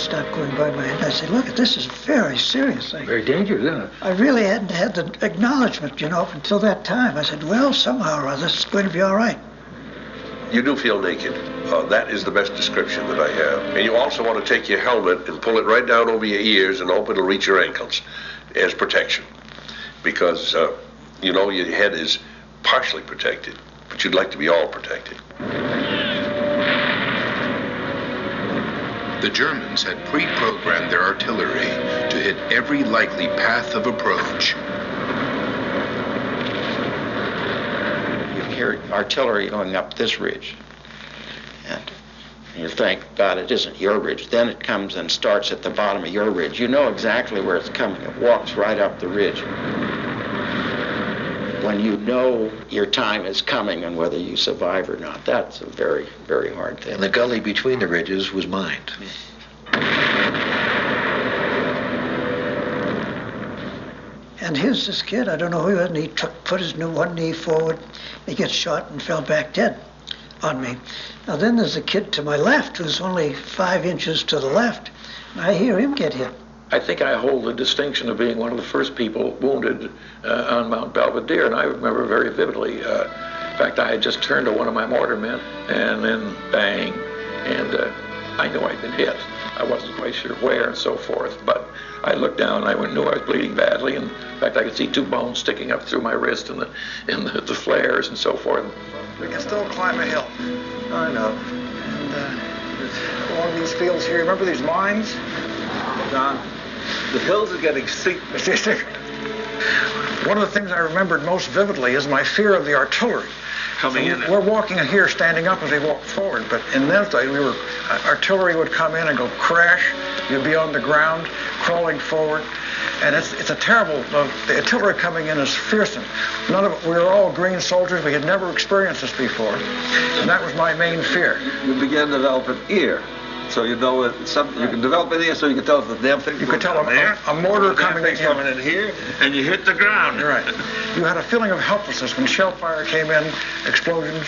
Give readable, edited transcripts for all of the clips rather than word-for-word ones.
start going by my head. I said, look, this is very serious. Very dangerous, isn't it? I really hadn't had the acknowledgement, up until that time. I said, well, somehow or other, it's going to be all right. You do feel naked. That is the best description that I have. And you also want to take your helmet and pull it right down over your ears and hope it'll reach your ankles as protection. Because, your head is partially protected, but you'd like to be all protected. The Germans had pre-programmed their artillery to hit every likely path of approach. You hear artillery going up this ridge, and you think, God, it isn't your ridge. Then it comes and starts at the bottom of your ridge. You know exactly where it's coming. It walks right up the ridge. When you know your time is coming and whether you survive or not, that's a very, very hard thing. And the gully between the ridges was mined. And here's this kid, I don't know who he was, and he put his one knee forward, he gets shot and fell back dead on me. Now then there's a kid to my left who's only 5 inches to the left, and I hear him get hit. I think I hold the distinction of being one of the first people wounded on Mount Belvedere, and I remember very vividly. In fact, I had just turned to one of my mortar men, and then bang, and I knew I'd been hit. I wasn't quite sure where and so forth, but I looked down and I knew I was bleeding badly, and in fact, I could see 2 bones sticking up through my wrist and the flares and so forth. We can still climb a hill. I know. And along these fields here, remember these mines? John, the hills are getting steep. One of the things I remembered most vividly is my fear of the artillery. Coming in. We're walking here, standing up as they walk forward, but in those days, artillery would come in and go crash. You'd be on the ground, crawling forward. And it's a terrible, the artillery coming in is fearsome. We were all green soldiers. We had never experienced this before. And that was my main fear. We began to develop an ear. So you know it's something, you can develop an ear so you can tell if the damn thing. You could tell a mortar coming in here, and you hit the ground. Right. You had a feeling of helplessness when shell fire came in, explosions.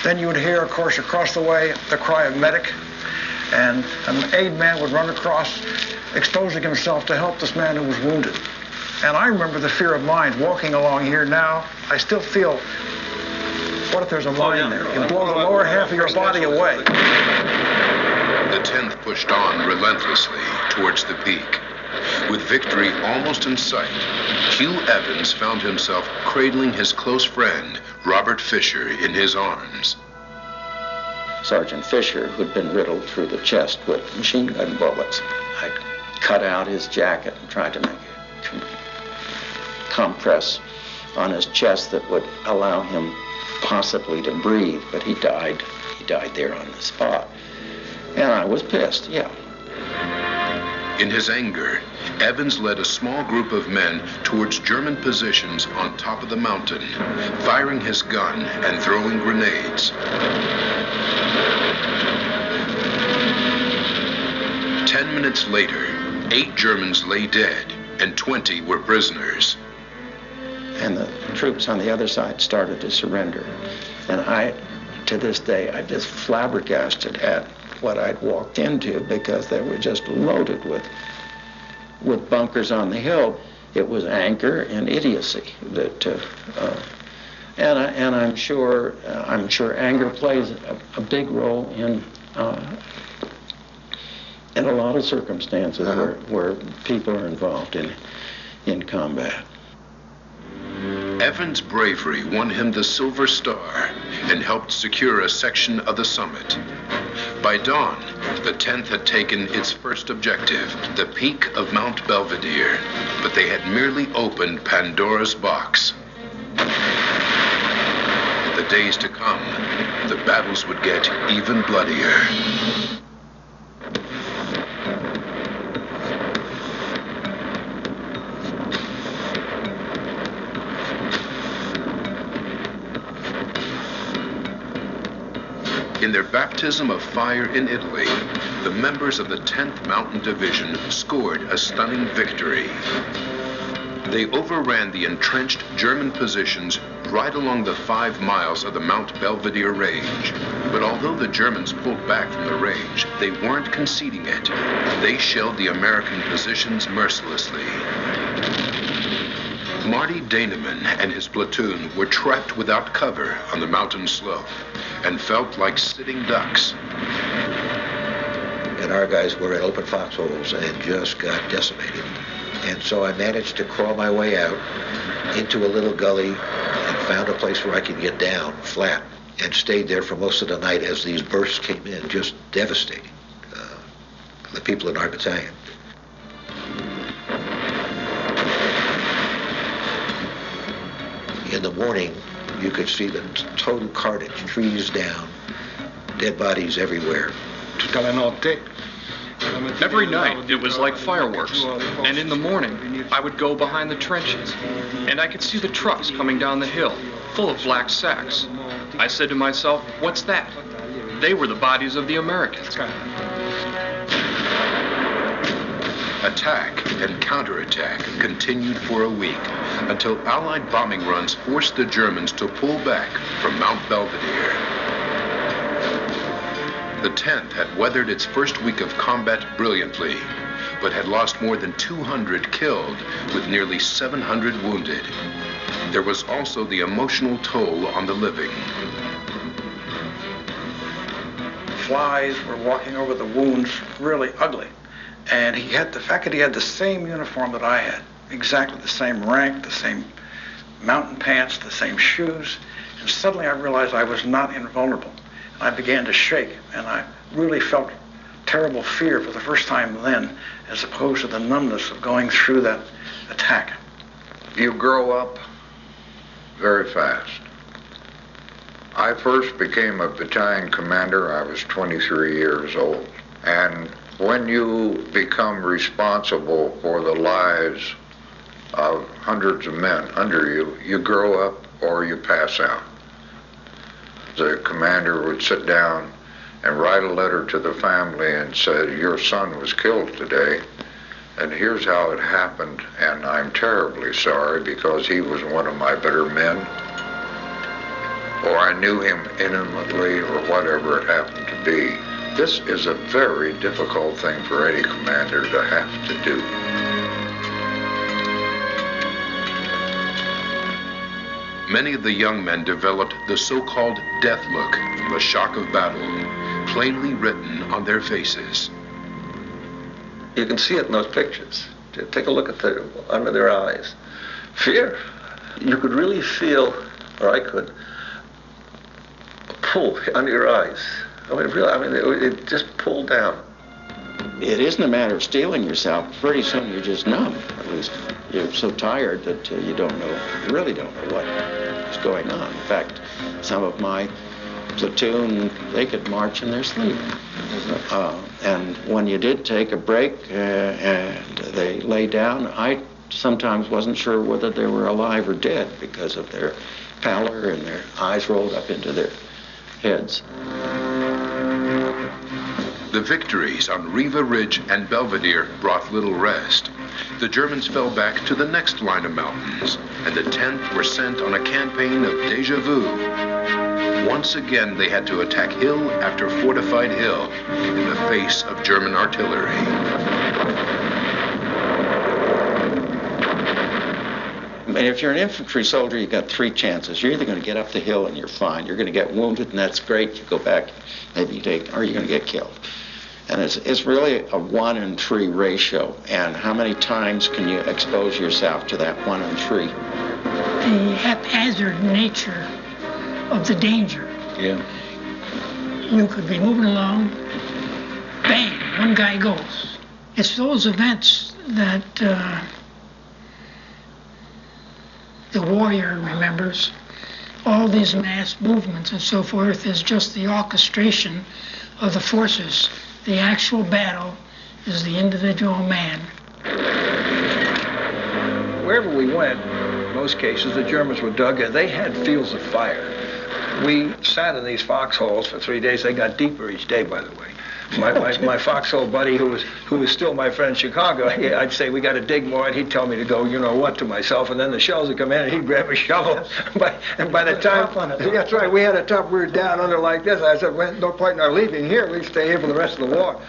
Then you would hear, of course, across the way, the cry of medic. And an aid man would run across, exposing himself to help this man who was wounded. And I remember the fear of mines. Walking along here now, I still feel, what if there's a mine there? You blow the lower half of your body away. The 10th pushed on relentlessly towards the peak. With victory almost in sight, Hugh Evans found himself cradling his close friend, Robert Fisher, in his arms. Sergeant Fisher, who'd been riddled through the chest with machine gun bullets, I'd cut out his jacket and tried to make a compress on his chest that would allow him possibly to breathe, but he died. He died there on the spot. And I was pissed, yeah. In his anger, Evans led a small group of men towards German positions on top of the mountain, firing his gun and throwing grenades. 10 minutes later, 8 Germans lay dead and 20 were prisoners. And the troops on the other side started to surrender. And to this day, I'm just flabbergasted at what I'd walked into, because they were just loaded with bunkers on the hill. It was anger and idiocy that, and I'm sure anger plays a big role in a lot of circumstances where people are involved in combat. Evans' bravery won him the Silver Star and helped secure a section of the summit. By dawn, the 10th had taken its first objective, the peak of Mount Belvedere, but they had merely opened Pandora's box. In the days to come, the battles would get even bloodier. In their baptism of fire in Italy, the members of the 10th Mountain Division scored a stunning victory. They overran the entrenched German positions, right along the 5 miles of the Mount Belvedere Range. But although the Germans pulled back from the range, they weren't conceding it. They shelled the American positions mercilessly. Marty Daneman and his platoon were trapped without cover on the mountain slope and felt like sitting ducks. And our guys were in open foxholes and just got decimated. And so I managed to crawl my way out into a little gully and found a place where I could get down flat and stayed there for most of the night as these bursts came in, just devastating the people in our battalion. In the morning, you could see the total carnage, trees down, dead bodies everywhere. Every night, it was like fireworks. And in the morning, I would go behind the trenches, and I could see the trucks coming down the hill, full of black sacks. I said to myself, what's that? They were the bodies of the Americans. Attack and counterattack continued for a week until Allied bombing runs forced the Germans to pull back from Mount Belvedere. The 10th had weathered its first week of combat brilliantly, but had lost more than 200 killed with nearly 700 wounded. There was also the emotional toll on the living. Flies were walking over the wounds really ugly. And he had the fact that he had the same uniform that I had, exactly the same rank, the same mountain pants, the same shoes. And suddenly I realized I was not invulnerable. And I began to shake, and I really felt terrible fear for the first time then, as opposed to the numbness of going through that attack. You grow up very fast. I first became a battalion commander. I was 23 years old. And when you become responsible for the lives of hundreds of men under you, you grow up or you pass out. The commander would sit down and write a letter to the family and say, your son was killed today, and here's how it happened, and I'm terribly sorry because he was one of my better men, or I knew him intimately, or whatever it happened to be. This is a very difficult thing for any commander to have to do. Many of the young men developed the so-called death look from the shock of battle, plainly written on their faces. You can see it in those pictures. Take a look at under their eyes. Fear. You could really feel, or I could, a pull under your eyes. It just pulled down. It isn't a matter of steeling yourself. Pretty soon you're just numb. At least you're so tired that you really don't know what is going on. In fact, some of my platoon, they could march in their sleep. And when you did take a break and they lay down, I sometimes wasn't sure whether they were alive or dead because of their pallor and their eyes rolled up into their heads. The victories on Riva Ridge and Belvedere brought little rest. The Germans fell back to the next line of mountains, and the 10th were sent on a campaign of déjà vu. Once again, they had to attack hill after fortified hill in the face of German artillery. And if you're an infantry soldier, you've got 3 chances. You're either going to get up the hill and you're fine. You're going to get wounded, and that's great. You go back, maybe you take, or you're going to get killed. And it's really a 1 in 3 ratio. And how many times can you expose yourself to that 1 in 3? The haphazard nature of the danger. Yeah. You could be moving along, bang, one guy goes. It's those events that the warrior remembers. All these mass movements and so forth is just the orchestration of the forces. The actual battle is the individual man. Wherever we went, in most cases, the Germans were dug in. They had fields of fire. We sat in these foxholes for 3 days. They got deeper each day, by the way. my foxhole buddy, who was still my friend in Chicago, I'd say, we got to dig more, and he'd tell me to go, you know what, to myself, and then the shells would come in, and he'd grab a shovel. And by the time, that's right, we had a top, we were down under like this. I said, well, no point in our leaving here. We'd stay here for the rest of the war.